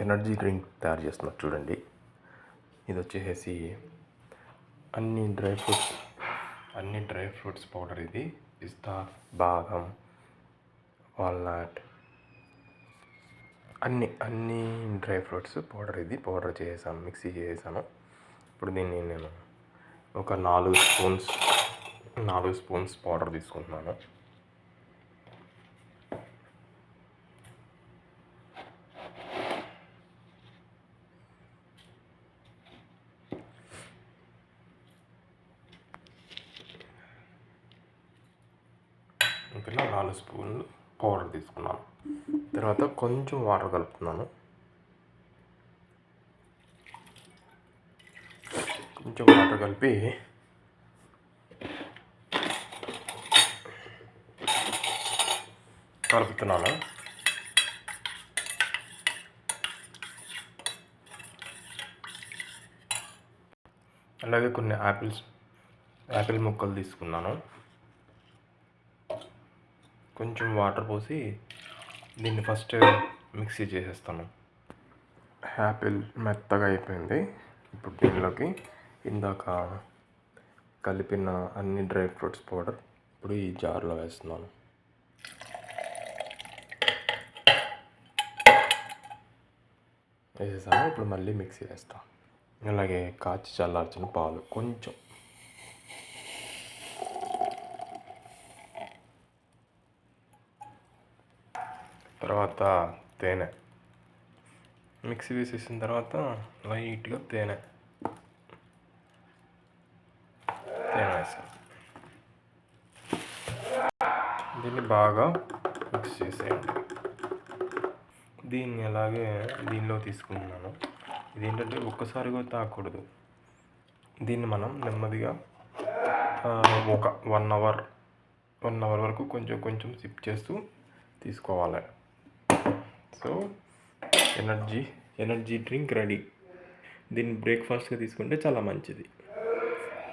Energy drink తయారు చేస్తున్నారు చూడండి. ఇది వచ్చేసి అన్ని డ్రై ఫ్రూట్స్ పౌడర్. ఇది పిస్తా, బాదం, వాల్నట్, అన్ని డ్రై ఫ్రూట్స్ పౌడర్. ఇది పౌడర్ చేసాను, మిక్సీ చేసాను. ఇప్పుడు దీన్ని నేను ఒక 4 స్పూన్స్ పౌడర్ తీసుకుంటున్నాను. ఇలా 4 స్పూన్లు పౌడర్ తీసుకున్నాను. తర్వాత కొంచెం వాటర్ కలుపుతున్నాను. కొంచెం వాటర్ కలిపి కలుపుతున్నాను. అలాగే కొన్ని యాపిల్ ముక్కలు తీసుకున్నాను. కొంచెం వాటర్ పోసి దీన్ని ఫస్ట్ మిక్సీ చేసేస్తాను. యాపిల్ మెత్తగా అయిపోయింది. ఇప్పుడు దీనిలోకి ఇందాక కలిపిన అన్ని డ్రై ఫ్రూట్స్ పౌడర్ ఇప్పుడు ఈ జార్లో వేస్తున్నాను. వేసేసాను. ఇప్పుడు మళ్ళీ మిక్సీ వేస్తాను. అలాగే కాచి చల్లార్చిన పాలు కొంచెం, తర్వాత తేనె. మిక్సీ వేసేసిన తర్వాత లైట్గా తేనె వేసాను. దీన్ని బాగా మిక్స్ చేసేయండి. దీన్ని అలాగే దీనిలో తీసుకుంటున్నాను. ఇదేంటంటే ఒక్కసారిగా తాగకూడదు. దీన్ని మనం నెమ్మదిగా ఒక 1 అవర్ వరకు కొంచెం సిప్ చేస్తూ తీసుకోవాలి. So energy drink ready. దీన్ని బ్రేక్ఫాస్ట్గా తీసుకుంటే చాలా మంచిది.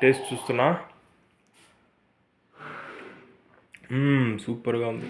టేస్ట్ చూస్తున్నా, సూపర్గా ఉంది.